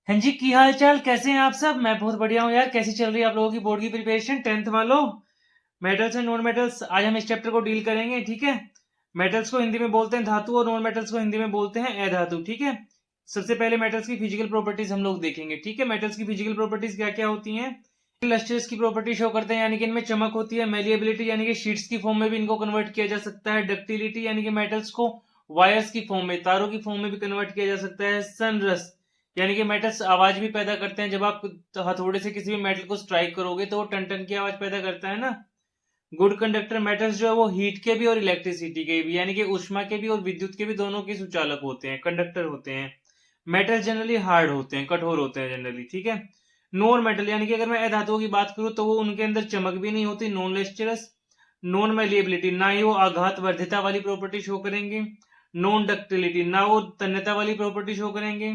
हाँ जी, की हाल चाल, कैसे हैं आप सब? मैं बहुत बढ़िया हूँ यार। कैसी चल रही है आप लोगों की बोर्ड की प्रिपरेशन, 10th वालों? मेटल्स एंड नॉन मेटल्स, आज हम इस चैप्टर को डील करेंगे, ठीक है। मेटल्स को हिंदी में बोलते हैं धातु और नॉन मेटल्स को हिंदी में बोलते हैं अधातु, ठीक है। सबसे पहले मेटल्स की फिजिकल प्रॉपर्टीज हम लोग देखेंगे, ठीक है। मेटल्स की फिजिकल प्रॉपर्टीज क्या क्या होती हैं? लस्टर्स की प्रॉपर्टी शो करते हैं, यानी कि इनमें चमक होती है। मेलिएबिलिटी यानी कि शीट्स की फॉर्म में भी इनको कन्वर्ट किया जा सकता है। डक्टिलिटी यानी कि मेटल्स को वायर्स की फॉर्म में, तारों की फॉर्म में भी कन्वर्ट किया जा सकता है। सनरस यानी कि मेटल्स आवाज भी पैदा करते हैं। जब आप हथौड़े से किसी भी मेटल को स्ट्राइक करोगे तो वो टन टन की आवाज पैदा करता है ना। गुड कंडक्टर मेटल्स जो है वो हीट के भी और इलेक्ट्रिसिटी के भी, यानी कि ऊष्मा के भी और विद्युत के भी, दोनों के सुचालक होते हैं, कंडक्टर होते हैं। मेटल जनरली हार्ड होते हैं, कठोर होते हैं जनरली, ठीक है। नॉन मेटल यानी कि अगर मैं अधातुओं की बात करूं तो वो उनके अंदर चमक भी नहीं होती। नॉन लेस्टरस, नॉन मेलिएबिलिटी, ना ही वो आघात वर्धिता वाली प्रॉपर्टी शो करेंगे। नॉन डक्टिलिटी, ना वो तन्यता वाली प्रॉपर्टी शो करेंगे।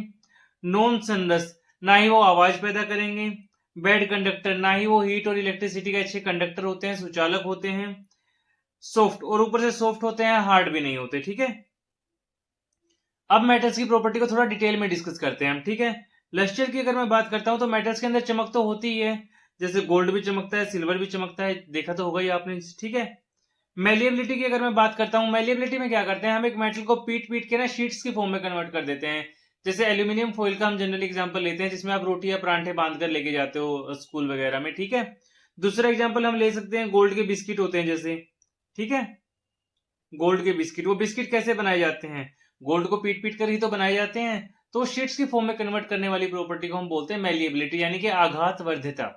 नॉन सनरस, ना ही वो आवाज पैदा करेंगे। बेड कंडक्टर, ना ही वो हीट और इलेक्ट्रिसिटी के अच्छे कंडक्टर होते हैं, सुचालक होते हैं। सॉफ्ट, और ऊपर से सॉफ्ट होते हैं, हार्ड भी नहीं होते, ठीक है। अब मेटल्स की प्रॉपर्टी को थोड़ा डिटेल में डिस्कस करते हैं हम, ठीक है। लस्टर की अगर मैं बात करता हूं तो मेटल्स के अंदर चमक तो होती ही है। जैसे गोल्ड भी चमकता है, सिल्वर भी चमकता है, देखा तो होगा ही आपने, ठीक है। मेलिएबिलिटी की अगर मैं बात करता हूँ, मेलिएबिलिटी में क्या करते हैं, हम एक मेटल को पीट पीट के ना शीट्स की फॉर्म में कन्वर्ट कर देते हैं। जैसे एल्यूमिनियम फॉइल का हम जनरल एग्जांपल लेते हैं, जिसमें आप रोटी या परांठे बांध कर लेके जाते हो स्कूल वगैरह में, ठीक है। दूसरा एग्जांपल हम ले सकते हैं, गोल्ड के बिस्किट होते हैं जैसे, ठीक है। गोल्ड के बिस्किट, वो बिस्किट कैसे बनाए जाते हैं? गोल्ड को पीट पीट कर ही तो बनाए जाते हैं। तो शीट्स की फॉर्म में कन्वर्ट करने वाली प्रॉपर्टी को हम बोलते हैं मेलिएबिलिटी, यानी कि आघात वर्धिता।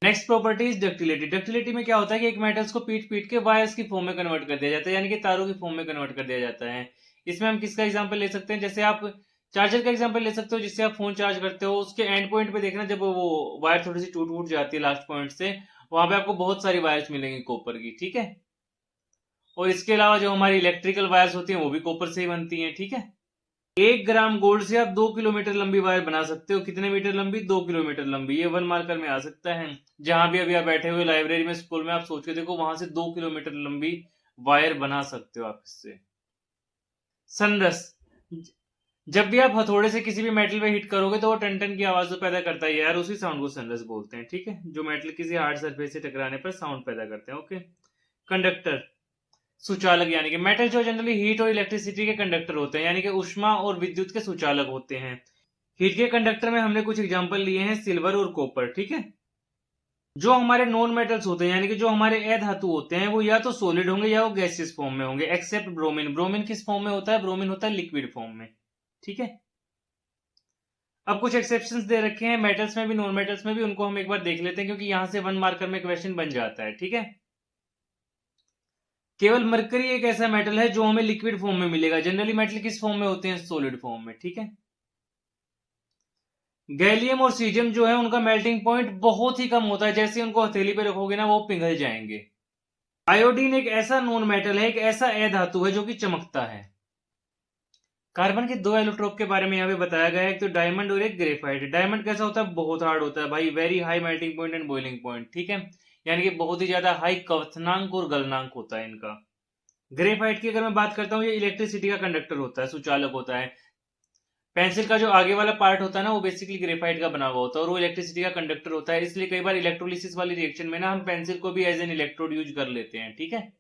Next property is ductility. Ductility में क्या होता है कि एक मेटल्स को पीट पीट के वायर्स की फॉर्म में कन्वर्ट कर दिया जाता है, यानी कि तारों की फॉर्म में कन्वर्ट कर दिया जाता है। इसमें हम किसका एग्जांपल ले सकते हैं? जैसे आप चार्जर का एग्जांपल ले सकते हो, जिससे आप फोन चार्ज करते हो। उसके एंड पॉइंट पे देखना, जब वो वायर थोड़ी सी टूट फूट जाती है लास्ट पॉइंट से, वहां पे आपको बहुत सारी वायर्स मिलेंगी कॉपर की, ठीक है। और इसके अलावा जो हमारी इलेक्ट्रिकल वायर्स होती हैं वो भी कॉपर से ही बनती हैं, ठीक है। 1 ग्राम गोल्ड से आप 2 किलोमीटर लंबी वायर बना सकते हो। कितने मीटर लंबी? 2 किलोमीटर लंबी। ये 1 मार्कर में आ सकता है। जहां भी अभी आप बैठे हुए लाइब्रेरी में, स्कूल में, आप सोच के देखो, वहां से 2 किलोमीटर लंबी वायर बना सकते हो आप इससे। सनरस, जब भी आप हथौड़े से किसी भी मेटल पे हिट करोगे तो वो टन टन की आवाज तो पैदा करता ही है यार, उसी साउंड को सनरस बोलते हैं, ठीक है। जो मेटल किसी हार्ड सरफेस से टकराने पर साउंड पैदा करते हैं, ओके। कंडक्टर, सुचालक, यानी कि मेटल जो जनरली हीट और इलेक्ट्रिसिटी के कंडक्टर होते हैं, यानी कि ऊष्मा और विद्युत के सुचालक होते हैं। हीट के कंडक्टर में हमने कुछ एग्जांपल लिए हैं, सिल्वर और कॉपर, ठीक है। जो हमारे नॉन मेटल्स होते हैं, यानी कि जो हमारे अधातु होते हैं, वो या तो सॉलिड होंगे या वो गैसियस फॉर्म में होंगे, एक्सेप्ट ब्रोमीन। ब्रोमीन किस फॉर्म में होता है? ब्रोमीन होता है लिक्विड फॉर्म में, ठीक है। अब कुछ एक्सेप्शंस दे रखे हैं मेटल्स में भी नॉन मेटल्स में भी, उनको हम एक बार देख लेते हैं, क्योंकि यहां से 1 मार्कर में क्वेश्चन बन जाता है, ठीक है। केवल मरकरी एक ऐसा मेटल है जो हमें लिक्विड फॉर्म में मिलेगा। जनरली मेटल किस फॉर्म में होते हैं? सॉलिड फॉर्म में, ठीक है। गैलियम और सीजियम जो है, उनका मेल्टिंग पॉइंट बहुत ही कम होता है। जैसे उनको हथेली पे रखोगे ना, वो पिघल जाएंगे। आयोडीन एक ऐसा नॉन मेटल है, एक ऐसा अधातु है जो कि चमकता है। कार्बन के 2 एलोट्रोप के बारे में यहाँ पे बताया गया है, एक तो डायमंड और एक ग्रेफाइट। डायमंड कैसा होता है? बहुत हार्ड होता है भाई, very high melting point and boiling point, ठीक है। यानी कि बहुत ही ज्यादा हाई क्वथनांक और गलनांक होता है इनका। ग्रेफाइट की अगर मैं बात करता हूँ, ये इलेक्ट्रिसिटी का कंडक्टर होता है, सुचालक होता है। पेंसिल का जो आगे वाला पार्ट होता है ना, वो बेसिकली ग्रेफाइट का बना हुआ होता है और वो इलेक्ट्रिसिटी का कंडक्टर होता है। इसलिए कई बार इलेक्ट्रोलिसिस वाली रिएक्शन में ना हम पेंसिल को भी एज एन इलेक्ट्रोड यूज कर लेते हैं, ठीक है।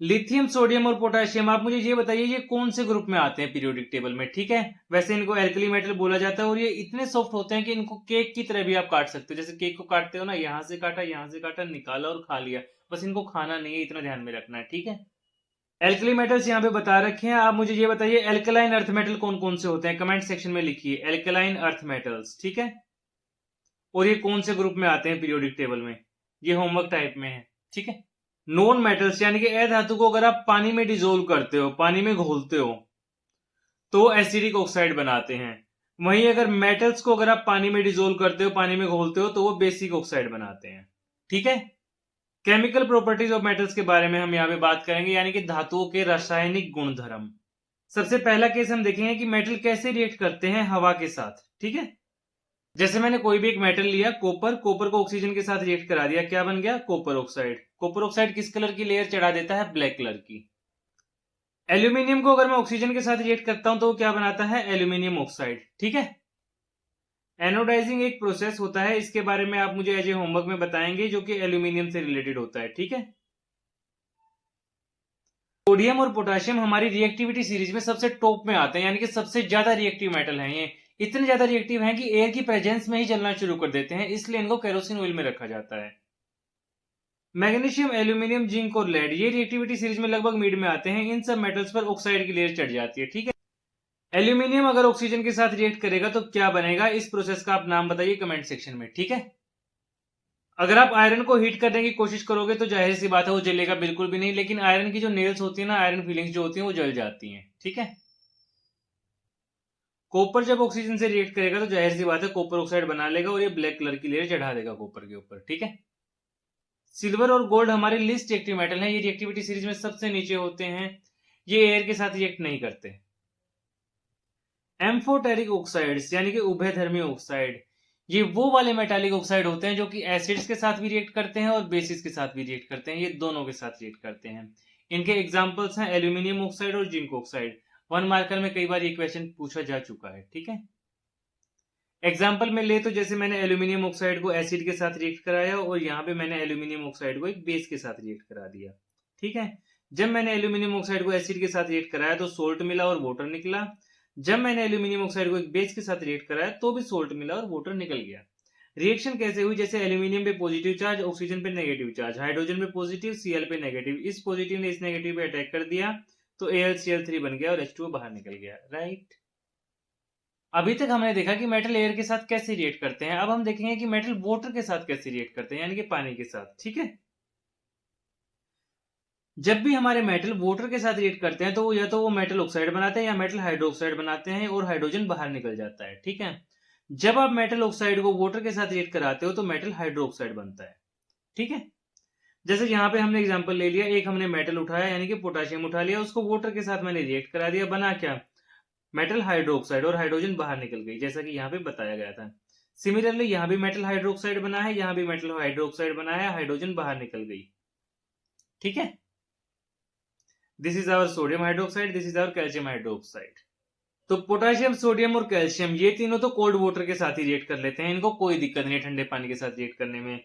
लिथियम, सोडियम और पोटेशियम, आप मुझे ये बताइए ये कौन से ग्रुप में आते हैं पीरियोडिक टेबल में, ठीक है। वैसे इनको एल्कली मेटल बोला जाता है और ये इतने सॉफ्ट होते हैं कि इनको केक की तरह भी आप काट सकते हो। जैसे केक को काटते हो ना, यहां से काटा, यहां से काटा, निकाला और खा लिया। बस इनको खाना नहीं है, इतना ध्यान में रखना है, ठीक है। एल्कली मेटल्स यहाँ पे बता रखे हैं। आप मुझे ये बताइए एल्कलाइन अर्थ मेटल कौन कौन से होते हैं, कमेंट सेक्शन में लिखिए एल्कलाइन अर्थ मेटल्स, ठीक है। और ये कौन से ग्रुप में आते हैं पीरियोडिक टेबल में, ये होमवर्क टाइप में है, ठीक है। नॉन मेटल्स यानी कि अधातु को अगर आप पानी में डिजोल्व करते हो, पानी में घोलते हो, तो एसिडिक ऑक्साइड बनाते हैं। वहीं अगर मेटल्स को अगर आप पानी में डिजोल्व करते हो, पानी में घोलते हो, तो वो बेसिक ऑक्साइड बनाते हैं, ठीक है। केमिकल प्रॉपर्टीज ऑफ मेटल्स के बारे में हम यहाँ पे बात करेंगे, यानी कि धातुओं के रासायनिक गुणधर्म। सबसे पहला केस हम देखेंगे कि मेटल कैसे रिएक्ट करते हैं हवा के साथ, ठीक है। जैसे मैंने कोई भी एक मेटल लिया, कॉपर, कॉपर को ऑक्सीजन के साथ रिएक्ट करा दिया, क्या बन गया? Copper oxide. कॉपर ऑक्साइड किस कलर की लेयर चढ़ा देता है? ब्लैक कलर की। एल्यूमिनियम को अगर मैं ऑक्सीजन के साथ रिएक्ट करता हूं तो वो क्या बनाता है? एल्यूमिनियम ऑक्साइड, ठीक है। एनोडाइजिंग एक प्रोसेस होता है, इसके बारे में आप मुझे एज ए होमवर्क में बताएंगे, जो कि एल्यूमिनियम से रिलेटेड होता है, ठीक है। सोडियम और पोटेशियम हमारी रिएक्टिविटी सीरीज में सबसे टॉप में आते हैं, यानी कि सबसे ज्यादा रिएक्टिव मेटल हैं ये। इतने ज्यादा रिएक्टिव हैं कि एयर की प्रेजेंस में ही जलना शुरू कर देते हैं, इसलिए इनको केरोसिन ऑयल में रखा जाता है। मैग्नीशियम, एल्यूमिनियम, जिंक और लेड ये रिएक्टिविटी सीरीज में लगभग मिड में आते हैं। इन सब मेटल्स पर ऑक्साइड की लेयर चढ़ जाती है, ठीक है। एल्यूमिनियम अगर ऑक्सीजन के साथ रिएक्ट करेगा तो क्या बनेगा, इस प्रोसेस का आप नाम बताइए कमेंट सेक्शन में, ठीक है। अगर आप आयरन को हीट करने की कोशिश करोगे तो जाहिर सी बात है वो जलेगा बिल्कुल भी नहीं, लेकिन आयरन की जो नेल्स होती है ना, आयरन फीलिंग्स जो होती हैं वो जल जाती हैं, ठीक है। कॉपर जब ऑक्सीजन से रिएक्ट करेगा तो जाहिर सी बात है कॉपर ऑक्साइड बना लेगा और ये ब्लैक कलर की लेयर चढ़ा देगा कॉपर के ऊपर, ठीक है। सिल्वर और गोल्ड हमारे लिस्ट रिएक्टिव मेटल हैं, ये रिएक्टिविटी सीरीज में सबसे नीचे होते हैं, ये एयर के साथ रिएक्ट नहीं करते। एम्फोटेरिक ऑक्साइड्स यानी कि उभयधर्मी ऑक्साइड, ये वो वाले मेटालिक ऑक्साइड होते हैं जो कि एसिड्स के साथ भी रिएक्ट करते हैं और बेसिस के साथ भी रिएक्ट करते हैं, ये दोनों के साथ रिएक्ट करते हैं। इनके एग्जांपल्स हैं एल्यूमिनियम ऑक्साइड और जिंक ऑक्साइड। 1 मार्कर में कई बार ये क्वेश्चन पूछा जा चुका है, ठीक है। एग्जाम्पल में ले तो जैसे मैंने एल्यूमिनियम ऑक्साइड को एसिड के साथ रिएक्ट कराया और यहाँ पे मैंने एल्यूमिनियम ऑक्साइड को एक बेस के साथ रिएक्ट करा दिया, ठीक है। जब मैंने एल्यूमिनियम ऑक्साइड को एसिड के साथ रिएक्ट कराया तो सोल्ट मिला और वाटर निकला। जब मैंने एल्यूमिनियम ऑक्साइड को एक बेस के साथ रिएक्ट कराया तो भी सोल्ट मिला और वाटर निकल गया। रिएक्शन कैसे हुई, जैसे एल्यूमिनियम पे पॉजिटिव चार्ज, ऑक्सीजन पे नेगेटिव चार्ज, हाइड्रोजन पे पॉजिटिव, Cl पे नेगेटिव, इस पॉजिटिव ने इस नेगेटिव पे अटैक कर दिया तो AlCl3 बन गया और H2O बाहर निकल गया, राइट। अभी तक हमने देखा कि मेटल एयर के साथ कैसे रिएक्ट करते हैं, अब हम देखेंगे कि मेटल वाटर के साथ कैसे रिएक्ट करते हैं, यानी कि पानी के साथ, ठीक है। जब भी हमारे मेटल वाटर के साथ रिएक्ट करते हैं तो वो या तो वो मेटल ऑक्साइड बनाते हैं या मेटल हाइड्रोक्साइड बनाते हैं और हाइड्रोजन बाहर निकल जाता है, ठीक है। जब आप मेटल ऑक्साइड को वाटर के साथ रिएक्ट कराते हो तो मेटल हाइड्रोक्साइड बनता है, ठीक है। जैसे यहाँ पे हमने एग्जांपल ले लिया, एक हमने मेटल उठाया यानी कि पोटेशियम उठा लिया, उसको वाटर के साथ मैंने रिएक्ट करा दिया, बना क्या, मेटल हाइड्रोक्साइड और हाइड्रोजन बाहर निकल गई, जैसा कि यहाँ पे बताया गया था। सिमिलरली यहाँ भी मेटल हाइड्रोक्साइड बना है, यहाँ भी मेटल हाइड्रोक्साइड बना है, हाइड्रोजन बाहर निकल गई, ठीक है। This is our sodium hydroxide, this is our calcium hydroxide. तो पोटेशियम, सोडियम और कैल्शियम ये तीनों तो कोल्ड वाटर के साथ ही रिएक्ट कर लेते हैं, इनको कोई दिक्कत नहीं है ठंडे पानी के साथ रिएक्ट करने में।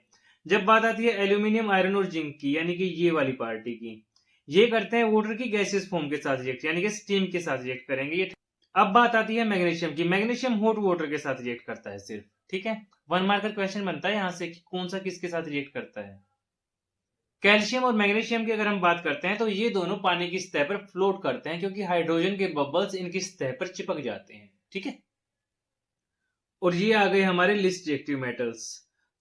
जब बात आती है एल्यूमिनियम, आयरन और जिंक की, यानी कि ये वाली पार्टी की, ये करते हैं वाटर की गैसियस फॉर्म के साथ रिएक्ट, यानी कि स्टीम के साथ रिएक्ट करेंगे ये। अब बात आती है मैग्नीशियम की, मैग्नीशियम हॉट वाटर के साथ रिएक्ट करता है सिर्फ, ठीक है। 1 मार्कर क्वेश्चन बनता है यहां से कि कौन सा किसके साथ रिएक्ट करता है। कैल्शियम और मैग्नीशियम की अगर हम बात करते हैं तो ये दोनों पानी की सतह पर फ्लोट करते हैं, क्योंकि हाइड्रोजन के बबल्स इनकी सतह पर चिपक जाते हैं, ठीक है। और ये आ गए हमारे लिस्ट रिएक्टिव मेटल्स,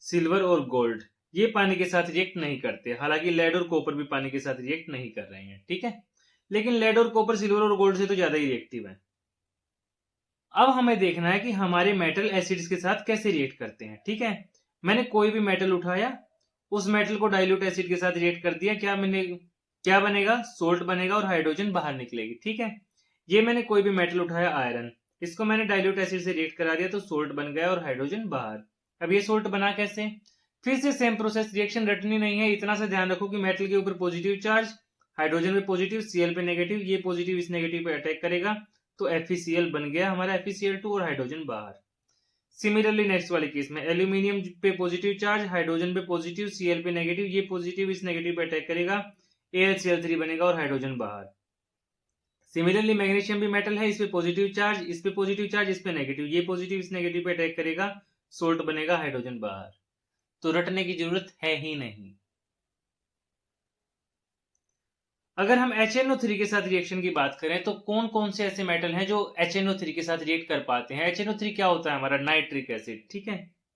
सिल्वर और गोल्ड, ये पानी के साथ रिएक्ट नहीं करते, हालांकि लेड और कॉपर भी पानी के साथ रिएक्ट नहीं कर रहे हैं, ठीक है। लेकिन लेड और कॉपर सिल्वर और गोल्ड से तो ज्यादा ही रिएक्टिव है। अब हमें देखना है कि हमारे मेटल एसिड्स के साथ कैसे रिएक्ट करते हैं, ठीक है। मैंने कोई भी मेटल उठाया, उस मेटल को डाइल्यूट एसिड के साथ रिएक्ट कर दिया, क्या बनेगा, सोल्ट बनेगा और हाइड्रोजन बाहर निकलेगी, ठीक है। ये मैंने कोई भी मेटल उठाया आयरन, इसको मैंने डाइल्यूट एसिड से रिएक्ट करा दिया तो सोल्ट बन गया और हाइड्रोजन बाहर। अब ये सोल्ट बना कैसे, फिर से सेम प्रोसेस, रिएक्शन रटनी नहीं है, इतना सा ध्यान रखो कि मेटल के ऊपर पॉजिटिव चार्ज, हाइड्रोजन पे पॉजिटिव, Cl पे नेगेटिव, ये पॉजिटिव इस नेगेटिव पे अटैक करेगा तो FeCl बन गया हमारा, FeCl2 और हाइड्रोजन बाहर। सिमिलरली नेक्स्ट वाले केस में एल्यूमिनियम पे पॉजिटिव चार्ज, हाइड्रोजन पे पॉजिटिव, Cl पे नेगेटिव, ये पॉजिटिव इस नेगेटिव पे अटैक करेगा, AlCl3 बनेगा और हाइड्रोजन बाहर। सिमिलरली मैग्नीशियम भी मेटल है, इस पे पॉजिटिव चार्ज, इस पे पॉजिटिव चार्ज, इस पे नेगेटिव, ये पॉजिटिव इस नेगेटिव पे अटैक करेगा, सोल्ट बनेगा, हाइड्रोजन बाहर। तो रटने की जरूरत है ही नहीं। अगर हम HNO3 के साथ रिएक्शन की बात करें तो कौन कौन से ऐसे मेटल हैं जो HNO3 के साथ रिएक्ट कर पाते हैं। HNO3 क्या होता है, हमारा नाइट्रिक एसिड, ठीक है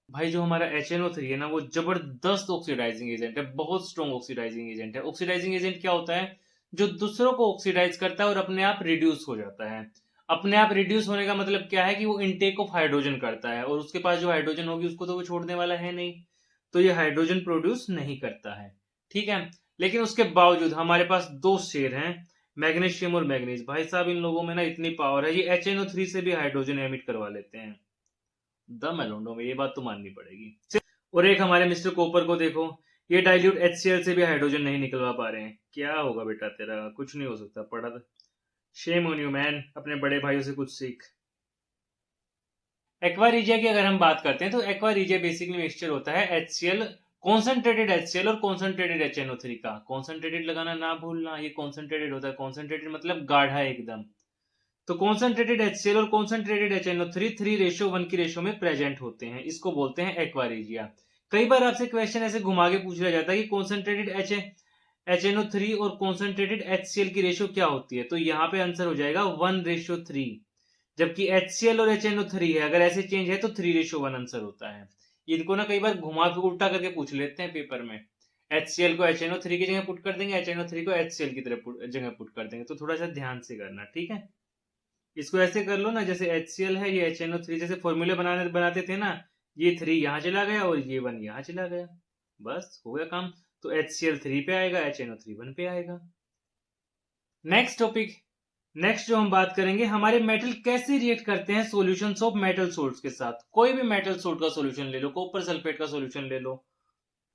भाई। जो हमारा HNO3 है ना, वो जबरदस्त ऑक्सीडाइजिंग एजेंट है, बहुत स्ट्रॉन्ग ऑक्सीडाइजिंग एजेंट है। ऑक्सीडाइजिंग एजेंट क्या होता है, जो दूसरों को ऑक्सीडाइज करता है और अपने आप रिड्यूस हो जाता है। अपने आप रिड्यूस होने का मतलब क्या है कि वो इनटेक ऑफ हाइड्रोजन करता है और उसके पास जो हाइड्रोजन होगी उसको तो वो छोड़ने वाला है नहीं, तो ये हाइड्रोजन प्रोड्यूस नहीं करता है, ठीक है। लेकिन उसके बावजूद हमारे पास दो शेर हैं, मैग्नीशियम और मैग्नीज। भाई साहब इन लोगों में ना इतनी पावर है, ये HNO3 से भी हाइड्रोजन एमिट करवा लेते हैं, दम है लोगों में, ये बात तो माननी पड़ेगी। और एक हमारे मिस्टर कॉपर को देखो, ये डाइल्यूट HCl से भी हाइड्रोजन नहीं निकलवा पा रहे हैं। क्या होगा बेटा तेरा, कुछ नहीं हो सकता, पढ़ा। शेम ऑन यू मैन, अपने बड़े भाइयों से कुछ सीख। एक्वा रिजिया की अगर हम बात करते हैं तो एक्वा रिजिया बेसिकली मिक्सचर होता है HCl, कॉन्सेंट्रेटेड HCl और कॉन्सेंट्रेटेड HNO3 का। कॉन्सेंट्रेटेड लगाना ना भूलना, ये कॉन्सेंट्रेटेड होता है, कॉन्सेंट्रेटेड मतलब गाढ़ा एकदम। तो कॉन्सेंट्रेटेड HCl और कॉन्सेंट्रेटेड HNO3 3:1 की रेशो में प्रेजेंट होते हैं, इसको बोलते हैं एक्वा रिजिया। कई बार आपसे क्वेश्चन ऐसे घुमा के पूछ लिया जाता है कि कॉन्सेंट्रेटेड HNO3 और कॉन्सेंट्रेटेड HCl की रेशो क्या होती है, तो यहाँ पे आंसर हो जाएगा 1:3। जबकि HCl और HNO3 है, अगर ऐसे चेंज है तो 3:1 आंसर होता है। इनको ना कई बार घुमा के उल्टा करके पूछ लेते हैं पेपर में। HCl को HNO3 की जगह पुट कर देंगे, HNO3 को HCl की तरह जगह पुट कर देंगे, तो थोड़ा सा ध्यान से करना, ठीक है। इसको ऐसे कर लो ना, जैसे HCl है, ये HNO3, जैसे फॉर्मूले बनाते थे ना, ये 3 यहाँ चला गया और ये 1 यहाँ चला गया, बस हो गया काम। तो HCl 3 पे आएगा, HNO3 1 पे आएगा। नेक्स्ट टॉपिक, नेक्स्ट जो हम बात करेंगे, हमारे मेटल कैसे रिएक्ट करते हैं सॉल्यूशंस ऑफ मेटल सोल्ट्स के साथ। कोई भी मेटल सोल्ट का सॉल्यूशन ले लो, कॉपर सल्फेट का सॉल्यूशन ले लो,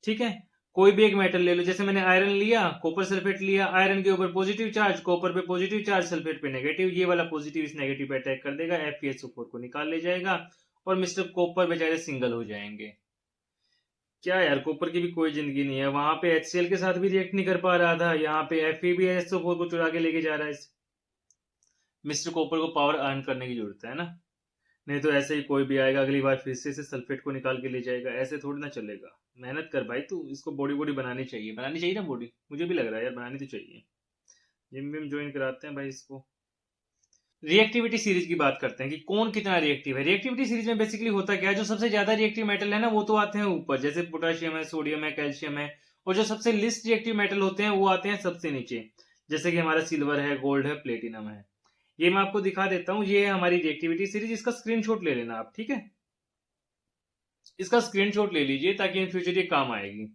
ठीक है। कोई भी एक मेटल ले लो, जैसे मैंने आयरन लिया, कॉपर सल्फेट लिया, आयरन के ऊपर पॉजिटिव चार्ज, कॉपर पे पॉजिटिव चार्ज, सल्फेट पे नेगेटिव, ये वाला पॉजिटिव इस नेगेटिव पे अटैक कर देगा, FeSO4 को निकाल ले जाएगा और मिस्टर कॉपर बेचारे सिंगल हो जाएंगे। क्या यार, कॉपर की भी कोई जिंदगी नहीं है, वहां पे HCl के साथ भी रिएक्ट नहीं कर पा रहा था, यहाँ पे FeSO4 को चुरा के लेके जा रहा है। मिस्टर कॉपर को पावर अर्न करने की जरूरत है ना, नहीं तो ऐसे ही कोई भी आएगा अगली बार फिर से सल्फेट को निकाल के ले जाएगा, ऐसे थोड़ी ना चलेगा। मेहनत कर भाई तू, इसको बॉडी बनानी चाहिए ना बॉडी, मुझे भी लग रहा है यार बनानी तो चाहिए। जिम विम ज्वाइन कराते हैं भाई इसको। रिएक्टिविटी सीरीज की बात करते हैं कि कौन कितना रिएक्टिव है। रिएक्टिविटी सीरीज में बेसिकली होता क्या है, जो सबसे ज्यादा रिएक्टिव मेटल है ना वो तो आते हैं ऊपर, जैसे पोटेशियम है, सोडियम है, कैल्शियम है, और जो सबसे लिस्ट रिएक्टिव मेटल होते हैं वो आते हैं सबसे नीचे, जैसे कि हमारा सिल्वर है, गोल्ड है, प्लेटिनम है। ये मैं आपको दिखा देता हूं, ये है हमारी रिएक्टिविटी सीरीज, इसका स्क्रीनशॉट ले लेना आप, ठीक है। इसका स्क्रीनशॉट ले लीजिए ताकि इन फ्यूचर ये काम आएगी।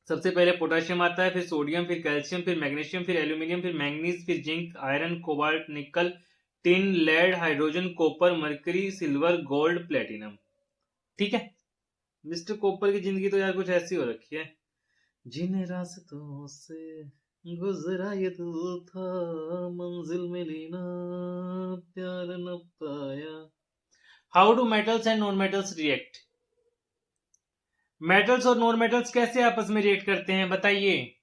सबसे पहले पोटेशियम आता है, फिर सोडियम, फिर कैल्शियम, फिर मैग्नीशियम, फिर एल्यूमिनियम, फिर मैंगनीज, फिर zinc, iron, cobalt, nickel, tin, lead, hydrogen, copper, mercury, silver, gold, platinum, ठीक है। मिस्टर कॉपर की जिंदगी तो यार कुछ ऐसी हो रखी है, जिन रास्तों से गुजरा ये दिल था, मंजिल मिली ना, प्यार न पाया। How do metals and non metals react. Metals और नॉन मेटल्स कैसे आपस में रिएक्ट करते हैं बताइए।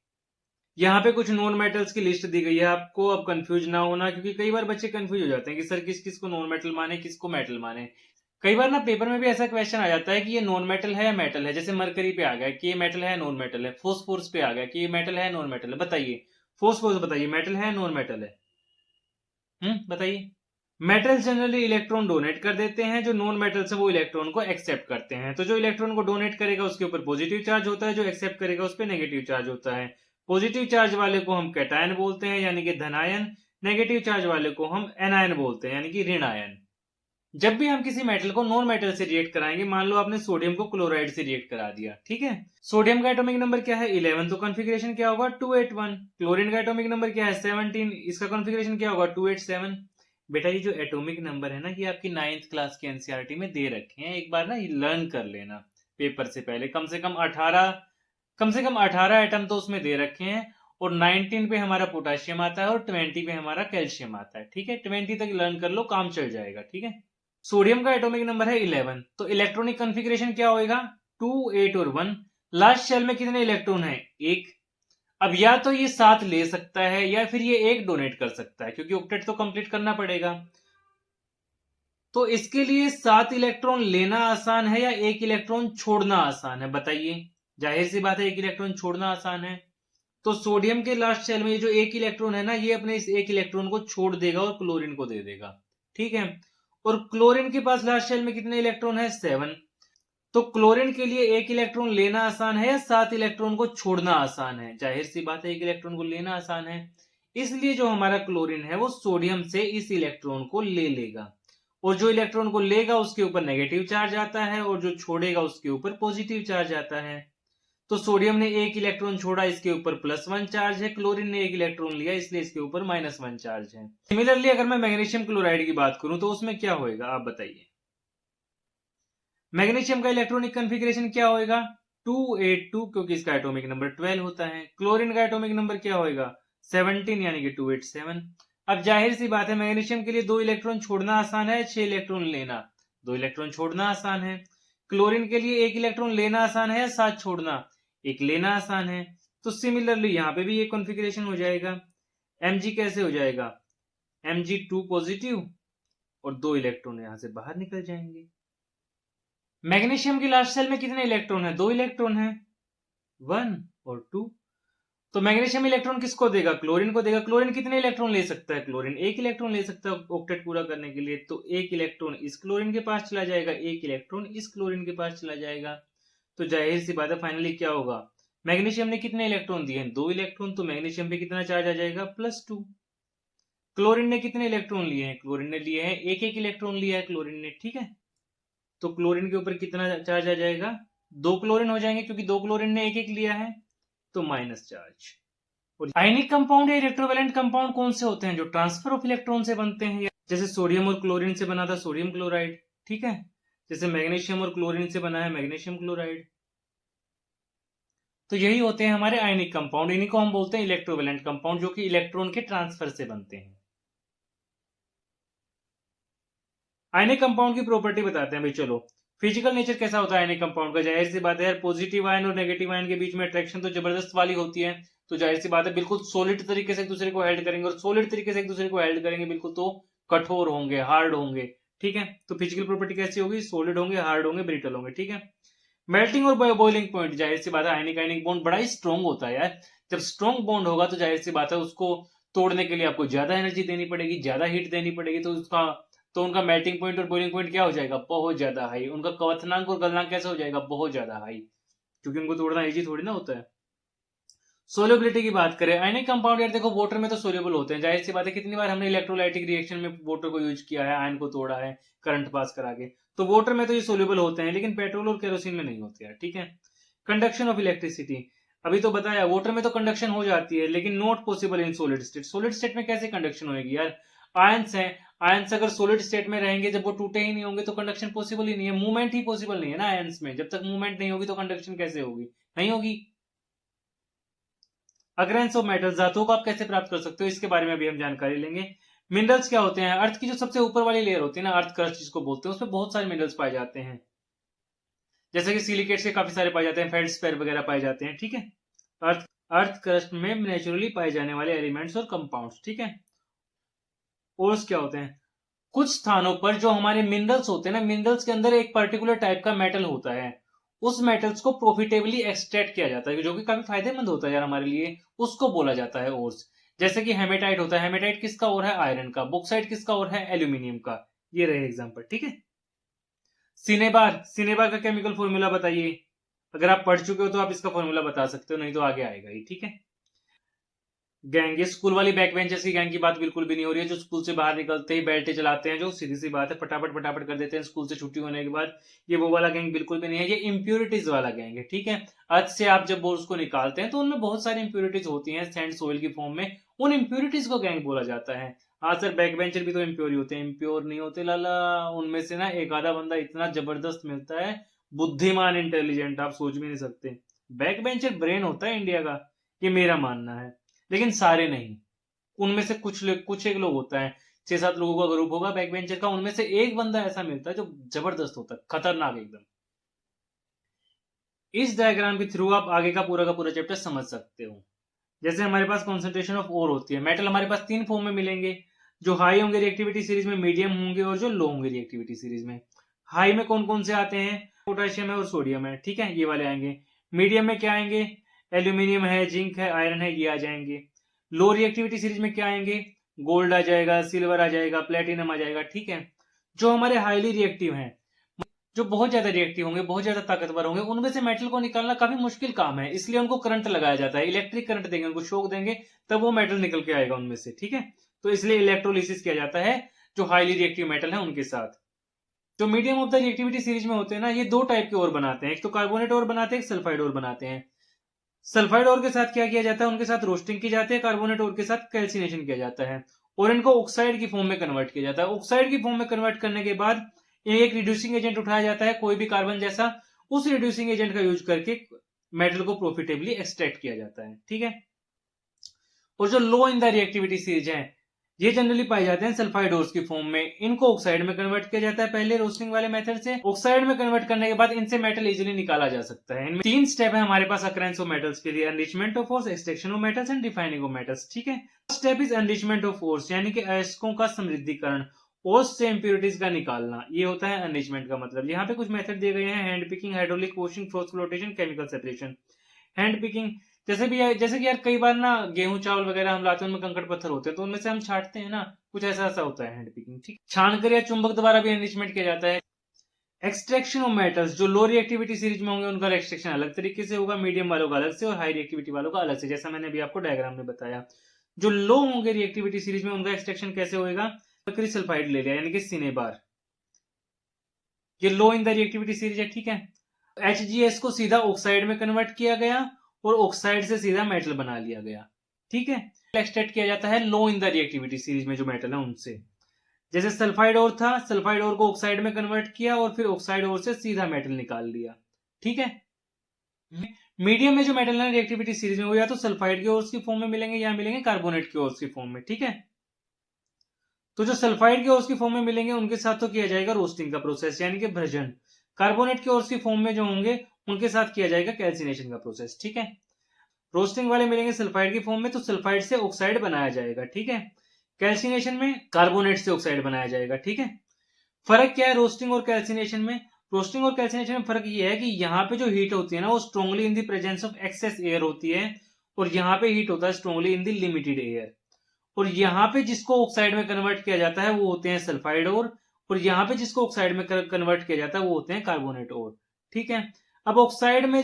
यहाँ पे कुछ नॉन मेटल्स की लिस्ट दी गई है आपको, अब कंफ्यूज ना होना, क्योंकि कई बार बच्चे कंफ्यूज हो जाते हैं कि सर किस किस को नॉन मेटल माने, किसको मेटल माने। कई बार ना पेपर में भी ऐसा क्वेश्चन आ जाता है कि ये नॉन मेटल है या मेटल है, जैसे मरकरी पे आ गया कि ये मेटल है नॉन मेटल है, फोस्फोरस पे आ गया कि ये मेटल है नॉन मेटल है। बताइए फोस्फोरस, बताइए मेटल है नॉन मेटल है, बताइए। मेटल्स जनरली इलेक्ट्रॉन डोनेट कर देते हैं, जो नॉन मेटल्स है वो इलेक्ट्रॉन को एक्सेप्ट करते हैं। तो जो इलेक्ट्रॉन को डोनेट करेगा उसके ऊपर पॉजिटिव चार्ज होता है, जो एक्सेप्ट करेगा उस पर नेगेटिव चार्ज होता है। पॉजिटिव चार्ज वाले को हम कैटायन बोलते हैं यानी कि धनायन, नेगेटिव चार्ज वाले को हम एनायन बोलते हैं यानी कि ऋण आयन। जब भी हम किसी मेटल को नॉन मेटल से रिएक्ट कराएंगे, मान लो आपने सोडियम को क्लोराइड से रिएक्ट करा दिया, ठीक है। सोडियम का एटॉमिक नंबर क्या है 11, तो कॉन्फ़िगरेशन क्या होगा 281। क्लोरीन का एटॉमिक नंबर क्या है 17, इसका कॉन्फ़िगरेशन क्या होगा 287। बेटा ये जो एटॉमिक नंबर है ना, ये आपकी 9th क्लास के एनसीईआरटी में दे रखे हैं, एक बार ना लर्न कर लेना पेपर से पहले। कम से कम 18 एटम तो उसमें दे रखे हैं, और 19 पे हमारा पोटेशियम आता है और 20 पे हमारा कैल्शियम आता है, ठीक है। 20 तक लर्न कर लो, काम चल जाएगा, ठीक है। सोडियम का एटॉमिक नंबर है 11, तो इलेक्ट्रॉनिक कॉन्फ़िगरेशन क्या होगा 2, 8 और 1। लास्ट शेल में कितने इलेक्ट्रॉन है 1। अब या तो ये 7 ले सकता है या फिर ये 1 डोनेट कर सकता है, क्योंकि ऑक्टेट तो कंप्लीट करना पड़ेगा। तो इसके लिए 7 इलेक्ट्रॉन लेना आसान है या 1 इलेक्ट्रॉन छोड़ना आसान है बताइए। जाहिर सी बात है 1 इलेक्ट्रॉन छोड़ना आसान है। तो सोडियम के लास्ट शेल में ये जो 1 इलेक्ट्रॉन है ना, ये अपने इस 1 इलेक्ट्रॉन को छोड़ देगा और क्लोरीन को दे देगा, ठीक है। और क्लोरीन के पास लास्ट शेल में कितने इलेक्ट्रॉन है 7। तो क्लोरीन के लिए 1 इलेक्ट्रॉन लेना आसान है या 7 इलेक्ट्रॉन को छोड़ना आसान है। जाहिर सी बात है 1 इलेक्ट्रॉन को लेना आसान है, इसलिए जो हमारा क्लोरीन है वो सोडियम से इस इलेक्ट्रॉन को ले लेगा, और जो इलेक्ट्रॉन को लेगा उसके ऊपर नेगेटिव चार्ज आता है और जो छोड़ेगा उसके ऊपर पॉजिटिव चार्ज आता है। तो सोडियम ने 1 इलेक्ट्रॉन छोड़ा, इसके ऊपर +1 चार्ज है, क्लोरीन ने 1 इलेक्ट्रॉन लिया इसलिए इसके ऊपर -1 चार्ज है। सिमिलरली अगर मैं मैग्नीशियम क्लोराइड की बात करूं तो उसमें क्या होगा आप बताइए। मैग्नीशियम का इलेक्ट्रॉनिक कॉन्फ़िगरेशन क्या होगा 282, क्योंकि इसका एटॉमिक नंबर 12 होता है। क्लोरीन का एटॉमिक नंबर क्या होगा 17 यानी कि 287। अब जाहिर सी बात है मैग्नीशियम के लिए 2 इलेक्ट्रॉन छोड़ना आसान है, 6 इलेक्ट्रॉन लेना। 2 इलेक्ट्रॉन छोड़ना आसान है। क्लोरीन के लिए 1 इलेक्ट्रॉन लेना आसान है या साथ छोड़ना? एक लेना आसान है। तो सिमिलरली यहाँ पे भी ये कॉन्फ़िगरेशन हो जाएगा। Mg कैसे हो जाएगा? Mg2 पॉजिटिव और 2 इलेक्ट्रॉन यहां से बाहर निकल जाएंगे। मैग्नीशियम की लास्ट सेल में कितने इलेक्ट्रॉन है? 2 इलेक्ट्रॉन है, 1 और 2। तो मैग्नीशियम इलेक्ट्रॉन किसको देगा? क्लोरीन को देगा। क्लोरीन कितने इलेक्ट्रॉन ले सकता है? क्लोरीन 1 इलेक्ट्रॉन ले सकता है ऑक्टेट पूरा करने के लिए। तो 1 इलेक्ट्रॉन इस क्लोरीन के पास चला जाएगा, 1 इलेक्ट्रॉन इस क्लोरीन के पास चला जाएगा। तो जाहिर सी बात है फाइनली क्या होगा? मैग्नीशियम ने कितने इलेक्ट्रॉन दिए हैं? 2 इलेक्ट्रॉन। तो मैग्नीशियम पे कितना चार्ज आ जाएगा? +2। क्लोरीन ने कितने इलेक्ट्रॉन लिए हैं? क्लोरीन ने लिए हैं 1-1 इलेक्ट्रॉन लिया है क्लोरीन ने, ठीक है। तो क्लोरीन के ऊपर कितना चार्ज आ जाएगा? 2 क्लोरीन हो जाएंगे, क्योंकि 2 क्लोरीन ने 1-1 लिया है, तो माइनस चार्ज। आयनिक कंपाउंड या इलेक्ट्रोवैलेंट कंपाउंड कौन से होते हैं? जो ट्रांसफर ऑफ इलेक्ट्रॉन से बनते हैं, जैसे सोडियम और क्लोरीन से बना था सोडियम क्लोराइड, ठीक है। जैसे मैग्नीशियम और क्लोरीन से बना है मैग्नीशियम क्लोराइड। तो यही होते हैं हमारे आयनिक कंपाउंड। इन्हीं को हम बोलते हैं इलेक्ट्रोवैलेंट कंपाउंड, जो कि इलेक्ट्रॉन के ट्रांसफर से बनते हैं। आयनिक कंपाउंड की प्रॉपर्टी बताते हैं भाई। चलो, फिजिकल नेचर कैसा होता है आयनिक कंपाउंड का? जाहिर सी बात है यार, पॉजिटिव आयन और नेगेटिव आयन के बीच में अट्रैक्शन तो जबरदस्त वाली होती है। तो जाहिर सी बात है बिल्कुल सॉलिड तरीके से एक दूसरे को हेल्ड करेंगे, और सॉलिड तरीके से एक दूसरे को हेल्ड करेंगे बिल्कुल, तो कठोर होंगे, हार्ड होंगे, ठीक है। तो फिजिकल प्रॉपर्टी कैसी होगी? सॉलिड होंगे, हार्ड होंगे, ब्रिटल होंगे, ठीक है। मेल्टिंग और बॉइलिंग पॉइंट, जाहिर सी बात है आयनिक आयनिक बॉन्ड बड़ा ही स्ट्रॉन्ग होता है यार। जब स्ट्रॉन्ग बॉन्ड होगा तो जाहिर सी बात है उसको तोड़ने के लिए आपको ज्यादा एनर्जी देनी पड़ेगी, ज्यादा हीट देनी पड़ेगी। तो उनका मेल्टिंग पॉइंट और बॉइलिंग पॉइंट क्या हो जाएगा? बहुत ज्यादा हाई। उनका क्वथनांक और गलनांक कैसा हो जाएगा? बहुत ज्यादा हाई, क्योंकि उनको तोड़ना इजी थोड़ी ना होता है। सोल्युबिलिटी की बात करें, आयनिक कंपाउंड यार देखो वाटर में तो सोल्यूबल होते हैं। जाहिर सी बात है कितनी बार हमने इलेक्ट्रोलाइटिक रिएक्शन में वाटर को यूज किया है, आयन को तोड़ा है करंट पास करा के। तो वाटर में तो ये सोल्यूबल होते हैं, लेकिन पेट्रोल और केरोसिन में नहीं होते यार, ठीक है। कंडक्शन ऑफ इलेक्ट्रिसिटी, अभी तो बताया वाटर में तो कंडक्शन हो जाती है, लेकिन not possible in solid state. Solid state में कैसे कंडक्शन होगी यार? आयंस है, आयंस अगर सॉलिड स्टेट में रहेंगे, जब वो टूटे ही नहीं होंगे तो कंडक्शन पॉसिबल ही नहीं है। मूवमेंट ही पॉसिबल नहीं है ना आयंस में। जब तक मूवमेंट नहीं होगी तो कंडक्शन कैसे होगी? नहीं होगी। अकरेंस ऑफ मेटल्स, धातुओं को आप कैसे प्राप्त कर सकते हो, इसके बारे में भी हम जानकारी लेंगे। मिनरल्स क्या होते हैं? अर्थ की जो सबसे ऊपर वाली लेयर होती है ना, अर्थ क्रस्ट जिसको बोलते हैं, उसमें बहुत सारे मिनरल्स पाए जाते हैं। जैसे कि सिलिकेट्स के काफी सारे पाए जाते हैं, फेल्डस्पेर वगैरह पाए जाते हैं, ठीक है। अर्थ अर्थ क्रस्ट में नेचुरली पाए जाने वाले एलिमेंट्स और कंपाउंड्स, ठीक है। ओर्स क्या होते हैं? कुछ स्थानों पर जो हमारे मिनरल्स होते हैं ना, मिनरल्स के अंदर एक पर्टिकुलर टाइप का मेटल होता है, उस मेटल्स को प्रॉफिटेबली एक्सट्रैक्ट किया जाता है, जो कि काफी फायदेमंद होता है यार हमारे लिए, उसको बोला जाता है ओर्स। जैसे कि हेमेटाइट होता है, हेमेटाइट किसका ओर है? आयरन का। बॉक्साइट किसका ओर है? एल्यूमिनियम का। ये रहे एग्जांपल, ठीक है। सिनेबार, सिनेबार का केमिकल फॉर्मूला बताइए। अगर आप पढ़ चुके हो तो आप इसका फॉर्मूला बता सकते हो, नहीं तो आगे आएगा ही, ठीक है। गैंग, ये स्कूल वाली बैक बेंचर्स की गैंग की बात बिल्कुल भी नहीं हो रही है, जो स्कूल से बाहर निकलते ही बेल्टे चलाते हैं, जो सीधी सी बात है फटाफट फटाफट कर देते हैं स्कूल से छुट्टी होने के बाद। ये वो वाला गैंग बिल्कुल भी नहीं है, ये इंप्योरिटीज वाला गैंग है, ठीक है। अर्थ से आप जब बोर्स को निकालते हैं तो उनमें बहुत सारी इंप्योरिटीज होती हैं सैंड सोइल की फॉर्म में, उन इंप्योरिटीज को गैंग बोला जाता है। हाँ सर, बैक बेंचर भी तो इंप्योर होते हैं। इंप्योर नहीं होते लाला, उनमें से ना एक आधा बंदा इतना जबरदस्त मिलता है, बुद्धिमान, इंटेलिजेंट, आप सोच भी नहीं सकते। बैक बेंचर ब्रेन होता है इंडिया का, ये मेरा मानना है, लेकिन सारे नहीं। उनमें से कुछ एक लोग होता है, 6-7 लोगों का ग्रुप होगा बैक बेंचर का, उनमें से एक बंदा ऐसा मिलता है जो जबरदस्त होता है, खतरनाक एकदम। इस डायग्राम के थ्रू आप आगे का पूरा चैप्टर समझ सकते हो। जैसे हमारे पास कॉन्सेंट्रेशन ऑफ ओर होती है, मेटल हमारे पास 3 फॉर्म में मिलेंगे, जो हाई होंगे रिएक्टिविटी सीरीज में, मीडियम होंगे और जो लो होंगे रिएक्टिविटी सीरीज में। हाई में कौन कौन से आते हैं? पोटेशियम है और सोडियम है, ठीक है, ये वाले आएंगे। मीडियम में क्या आएंगे? एल्यूमिनियम है, जिंक है, आयरन है, ये आ जाएंगे। लो रिएक्टिविटी सीरीज में क्या आएंगे? गोल्ड आ जाएगा, सिल्वर आ जाएगा, प्लेटिनम आ जाएगा, ठीक है। जो हमारे हाईली रिएक्टिव हैं, जो बहुत ज्यादा रिएक्टिव होंगे, बहुत ज्यादा ताकतवर होंगे, उनमें से मेटल को निकालना काफी मुश्किल काम है, इसलिए उनको करंट लगाया जाता है। इलेक्ट्रिक करंट देंगे, उनको शॉक देंगे, तब वो मेटल निकल के आएगा उनमें से, ठीक है। तो इसलिए इलेक्ट्रोलिसिस किया जाता है जो हाईली रिएक्टिव मेटल है उनके साथ। जो medium of the reactivity series में होते हैं ना, ये 2 टाइप के और बनाते हैं, एक तो कार्बोनेट और बनाते हैं, एक सल्फाइड और बनाते हैं। सल्फाइड और के साथ क्या किया जाता है? उनके साथ रोस्टिंग की जाती है। कार्बोनेट और के साथ कैल्सिनेशन किया जाता है, और इनको ऑक्साइड की फॉर्म में कन्वर्ट किया जाता है। ऑक्साइड की फॉर्म में कन्वर्ट करने के बाद एक रिड्यूसिंग एजेंट उठाया जाता है, कोई भी कार्बन जैसा, उस रिड्यूसिंग एजेंट का यूज करके मेटल को प्रॉफिटेबली एक्सट्रैक्ट किया जाता है, ठीक है। और जो लो इन द रिएक्टिविटी सीरीज है, ये जनरली पाए जाते हैं सल्फाइड ओर्स की फॉर्म में। इनको ऑक्साइड में कन्वर्ट किया जाता है पहले रोस्टिंग वाले मेथड से। ऑक्साइड में कन्वर्ट करने के बाद इनसे मेटल इजीली निकाला जा सकता है। इनमें 3 स्टेप है हमारे पास अकरेंस ऑफ मेटल्स के लिए, enrichment of ores, extraction of metals and refining of metals. ठीक है, step is enrichment of ores, यानी कि अयस्कों का समृद्धिकरण, ओर्स से इंप्योरिटीज का निकालना, ये होता है एनरिचमेंट का मतलब। यहाँ पे कुछ मेथड दिए गए हैं, hand picking, hydraulic washing, froth flotation, chemical separation. Hand picking जैसे कि यार कई बार ना गेहूं चावल वगैरह हम लाते हैं, उनमें कंकड़ पत्थर होते हैं, तो उनमें से हम छांटते हैं ना, कुछ ऐसा ऐसा होता है हैंड पिकिंग। ठीक, छानकर या चुंबक द्वारा भी एनरिचमेंट किया जाता है। एक्सट्रैक्शन ऑफ मेटल्स, जो लो रिएक्टिविटी सीरीज में होंगे उनका एक्सट्रैक्शन अलग तरीके से होगा, मीडियम वालों का अलग से और हाई रिएक्टिविटी वालों का अलग से, जैसा मैंने अभी आपको डायग्राम में बताया। जो लो होंगे रिएक्टिविटी सीरीज में उनका एक्सट्रैक्शन कैसे होगा, मरकरी सल्फाइड ले लिया यानी कि सिनेबार, ये लो इन द रिएक्टिविटी सीरीज है। ठीक है, HgS को सीधा ऑक्साइड में कन्वर्ट किया गया और ऑक्साइड से सीधा मेटल बना लिया गया। ठीक है, एक्सट्रैक्ट किया जाता है लो इन द रिएक्टिविटी सीरीज में जो मेटल है उनसे। जैसे सल्फाइड ओर था, सल्फाइड ओर को ऑक्साइड में कन्वर्ट किया और फिर ऑक्साइड ओर से सीधा मेटल निकाल लिया। ठीक है, मीडियम में जो मेटल है रिएक्टिविटी सीरीज में वो या तो सल्फाइड के ओर्स की फॉर्म में मिलेंगे या मिलेंगे कार्बोनेट के ओर्स की फॉर्म में। ठीक है, तो जो सल्फाइड के ओर्स की फॉर्म में मिलेंगे उनके साथ तो किया जाएगा रोस्टिंग का प्रोसेस यानी कि भ्रजन। कार्बोनेट के ओर्स की फॉर्म में जो होंगे उनके साथ किया जाएगा कैल्सिनेशन का प्रोसेस। ठीक है, रोस्टिंग वाले मिलेंगे सल्फाइड की फॉर्म में, तो सल्फाइड से ऑक्साइड बनाया जाएगा। ठीक है, कैल्सिनेशन में कार्बोनेट से ऑक्साइड बनाया जाएगा। ठीक है, फर्क क्या है रोस्टिंग और कैल्सिनेशन में? रोस्टिंग और कैल्सिनेशन में फर्क ये है कि यहाँ पे जो हीट होती है ना वो strongly in the presence of excess air होती है, और यहाँ पे हीट होता है strongly in the limited air. और यहाँ पे जिसको ऑक्साइड में कन्वर्ट किया जाता है वो होते हैं सल्फाइड और यहाँ पे जिसको ऑक्साइड में कन्वर्ट किया जाता है वो होते हैं कार्बोनेट और। ठीक है, अब ऑक्साइड में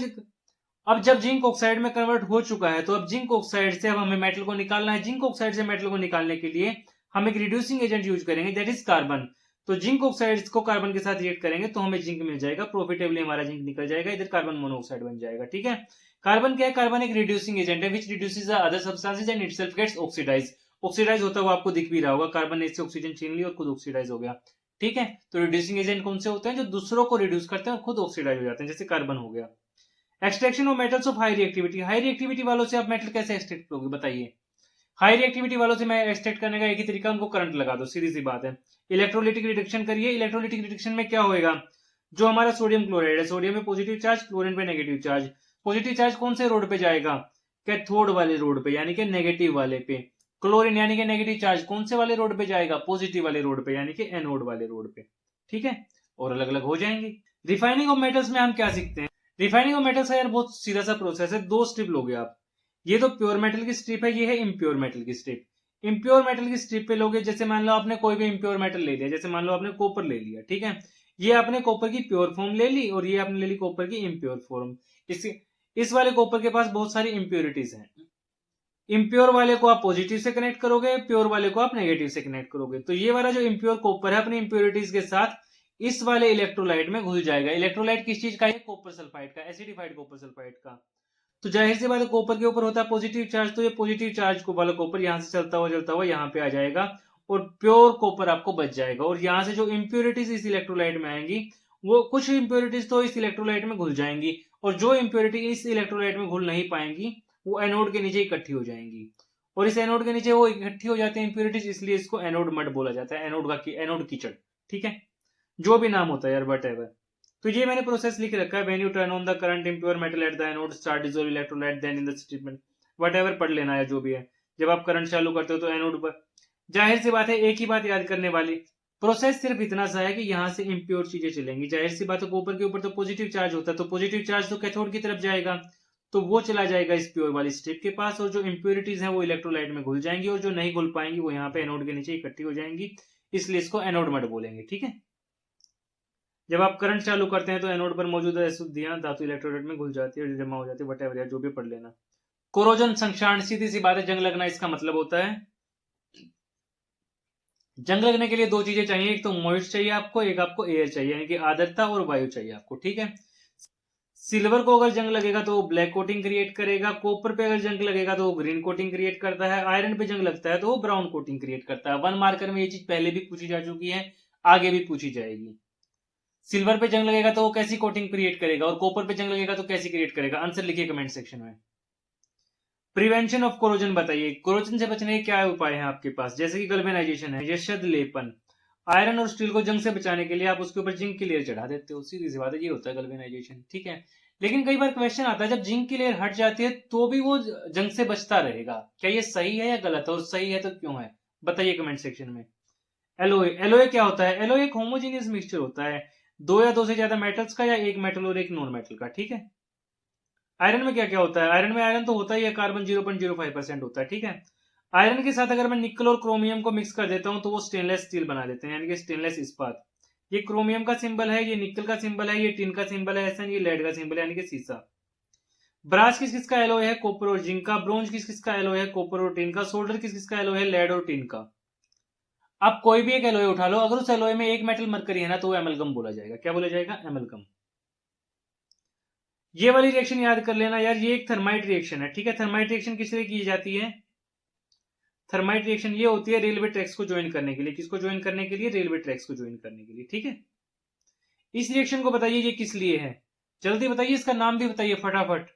अब जब जिंक ऑक्साइड में कन्वर्ट हो चुका है तो अब जिंक ऑक्साइड से अब हमें मेटल को निकालना है। जिंक ऑक्साइड से मेटल को निकालने के लिए हम एक रिड्यूसिंग एजेंट यूज करेंगे, दैट इज कार्बन। तो जिंक ऑक्साइड को कार्बन के साथ रिएक्ट करेंगे तो हमें जिंक मिल जाएगा, प्रॉफिटेबली हमारा जिंक निकल जाएगा, इधर कार्बन मोनोऑक्साइड बन जाएगा। ठीक है, कार्बन क्या है? कार्बन एक रिड्यूसिंग एजेंट है which reduces the other substances and itself gets oxidize. Oxidize होता है वो आपको दिख भी रहा होगा, कार्बन ने इससे ऑक्सीजन छीन ली और खुद ऑक्सीडाइज हो गया। ठीक है, तो रिड्यूसिंग एजेंट कौन से होते हैं? जो दूसरों को रिड्यूस करते हैं और खुद ऑक्सीडाइज हो जाते हैं, जैसे कार्बन हो गया। Extraction of metals of high reactivity, high reactivity वालों से आप मेटल कैसे एक्सट्रैक्ट करोगे बताइए? हाई रिएक्टिविटी वालों से मैं एक्सट्रैक्ट करने का एक ही तरीका, उनको करंट लगा दो, सीधी सी बात है। इलेक्ट्रोलिटिक रिडक्शन करिए, इलेक्ट्रोलिटिक रिडक्शन में क्या होएगा? जो हमारा सोडियम क्लोराइड है, सोडियम में पॉजिटिव चार्ज, क्लोरीन पे नेगेटिव चार्ज। पॉजिटिव चार्ज कौन से रोड पे जाएगा? कैथोड वाले रोड पे यानी कि नेगेटिव वाले पे। क्लोरीन यानी कि नेगेटिव चार्ज कौन से वाले रोड पे जाएगा? पॉजिटिव वाले रोड पे यानी कि एनोड वाले रोड पे। ठीक है, और अलग अलग हो जाएंगे। रिफाइनिंग ऑफ मेटल्स में हम क्या सीखते हैं? रिफाइनिंग ऑफ मेटल्स का यार बहुत सीधा सा प्रोसेस है, 2 स्ट्रिप लोगे आप। ये तो प्योर मेटल की स्ट्रिप है, ये है इम्प्योर मेटल की स्ट्रिप। इम्प्योर मेटल की स्ट्रिप पे लोगे, जैसे मान लो आपने कोई भी इम्प्योर मेटल ले लिया, जैसे मान लो आपने कॉपर ले लिया। ठीक है, ये आपने कॉपर की प्योर फॉर्म ले ली और ये आपने ले ली कॉपर की इम्प्योर फॉर्म। इस वाले कॉपर के पास बहुत सारी इम्प्योरिटीज हैं। इम्प्योर वाले को आप पॉजिटिव से कनेक्ट करोगे, प्योर वाले को आप नेगेटिव से कनेक्ट करोगे। तो ये वाला जो इम्प्योर कॉपर है अपनी इम्प्योरिटीज के साथ इस वाले इलेक्ट्रोलाइट में घुल जाएगा। इलेक्ट्रोलाइट किस चीज का है? कॉपर सल्फाइड का, एसिडिफाइड कॉपर सल्फाइड का। तो जाहिर सी बात है कॉपर के ऊपर होता है पॉजिटिव चार्ज, तो ये पॉजिटिव चार्ज को वाला कॉपर यहाँ से चलता हुआ यहाँ पे आ जाएगा और प्योर कॉपर आपको बच जाएगा। और यहाँ से जो इम्प्योरिटीज इस इलेक्ट्रोलाइट में आएंगी, वो कुछ इम्प्योरिटीज तो इस इलेक्ट्रोलाइट में घुल जाएंगी, और जो इम्प्योरिटी इस इलेक्ट्रोलाइट में घुल नहीं पाएंगी वो एनोड के नीचे इकट्ठी हो जाएंगी। और इस एनोड के नीचे वो इकट्ठी हो जाते हैं इम्प्योरिटीज, इसलिए इसको एनोड मड बोला जाता है, एनोड कीचड़। ठीक है, जो भी नाम होता है यार, वट एवर। तो ये मैंने प्रोसेस लिख रखा है, when you turn on the current impure metal at the anode start dissolve electrolyte then in the statement, whatever पढ़ लेना है जो भी है। जब आप करंट चालू करते हो तो एनोड पर, जाहिर सी बात है एक ही बात याद करने वाली, प्रोसेस सिर्फ इतना सा है कि यहाँ से इम्प्योर चीजें चलेंगी। जाहिर सी बात है कॉपर के ऊपर तो पॉजिटिव चार्ज होता है, तो पॉजिटिव चार्ज तो कैथोड की तरफ जाएगा, तो वो चला जाएगा इस प्योर वाली स्ट्रिप के पास, और जो इम्प्योरिटीज हैं वो इलेक्ट्रोलाइट में घुल जाएंगी, और जो नहीं घुल पाएंगी वो यहाँ पे एनोड के नीचे इकट्ठी हो जाएंगी, इसलिए इसको एनोड मड बोलेंगे। ठीक है, जब आप करंट चालू करते हैं तो एनोड पर मौजूद अशुद्धियां धातु इलेक्ट्रोलाइट में घुल जाती है और जमा हो जाती है, वटेवर यार जो भी पढ़ लेना। कोरोजन संक्षारण, सीधी सी बात है, जंग लगना इसका मतलब होता है। जंग लगने के लिए 2 चीजें चाहिए, एक तो मॉइस्ट चाहिए आपको, एक आपको एयर चाहिए, यानी कि आर्द्रता और वायु चाहिए आपको। ठीक है, सिल्वर को अगर जंग लगेगा तो वो ब्लैक कोटिंग क्रिएट करेगा, कॉपर पे अगर जंग लगेगा तो वो ग्रीन कोटिंग क्रिएट करता है, आयरन पे जंग लगता है तो वो ब्राउन कोटिंग क्रिएट करता है। 1 मार्कर में ये चीज पहले भी पूछी जा चुकी है, आगे भी पूछी जाएगी। सिल्वर पे जंग लगेगा तो वो कैसी कोटिंग क्रिएट करेगा, और कॉपर पे जंग लगेगा तो कैसी क्रिएट करेगा? आंसर लिखिए कमेंट सेक्शन में। प्रिवेंशन ऑफ कोरोजन बताइए, कोरोजन से बचने के क्या उपाय हैं आपके पास, जैसे कि गल्वेनाइजेशन है, यशद लेपन। आयरन और स्टील को जंग से बचाने के लिए आप उसके ऊपर जिंक की लेयर चढ़ा देते हो, सीधी सी बात है, ये होता है गल्वेनाइजेशन, ठीक है। लेकिन कई बार क्वेश्चन आता है जब जिंक की लेयर हट जाती है तो भी वो जंग से बचता रहेगा, क्या ये सही है या गलत है, और सही है तो क्यों है, बताइए कमेंट सेक्शन में। एलोए, एलोए क्या होता है, एलोए एक होमोजेनियस मिक्सचर होता है दो या दो से ज्यादा मेटल्स का, या एक मेटल और एक नॉन मेटल का, ठीक है। आयरन में क्या क्या होता है, आयरन में आयरन तो होता ही है, कार्बन 0.05% होता है, ठीक है। आयरन के साथ अगर मैं निकल और क्रोमियम को मिक्स कर देता हूं तो वो स्टेनलेस स्टील बना देते हैं, यानी कि स्टेनलेस इस्पात। ये क्रोमियम का सिंबल है, ये निकल का सिंबल है, ये टिन का सिंबल है, ऐसा ये लेड का सिंबल है, यानी कि सीसा। ब्रास किस किस का एलोय है, कॉपर और जिंक का। ब्रोंज किस किस का एलोय है, कॉपर और टिन का। सोल्डर किस किस का एलोय है, लेड और टिन का। आप कोई भी एक एलोय उठा लो, अगर उस एलोय में एक मेटल मरकरी है ना तो वो एमलगम बोला जाएगा, क्या बोला जाएगा, एमलगम। ये वाली रिएक्शन याद कर लेना यार, ये एक थर्माइट रिएक्शन है, ठीक है। थर्माइट रिएक्शन किस लिए की जाती है, थर्माइट रिएक्शन ये होती है रेलवे ट्रैक्स को ज्वाइन करने के लिए, किसको ज्वाइन करने के लिए, रेलवे ट्रैक्स को ज्वाइन करने के लिए, ठीक है। इस रिएक्शन को बताइए ये किस लिए है, जल्दी बताइए, इसका नाम भी बताइए फटाफट।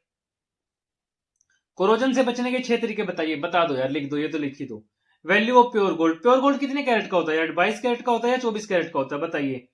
कोरोजन से बचने के 6 तरीके बताइए, बता दो यार, लिख दो, ये तो लिख ही दो। Value of pure gold, pure gold कितने कैरेट का होता है यार, 22 कैरेट का होता है या 24 कैरेट का होता है, बताइए।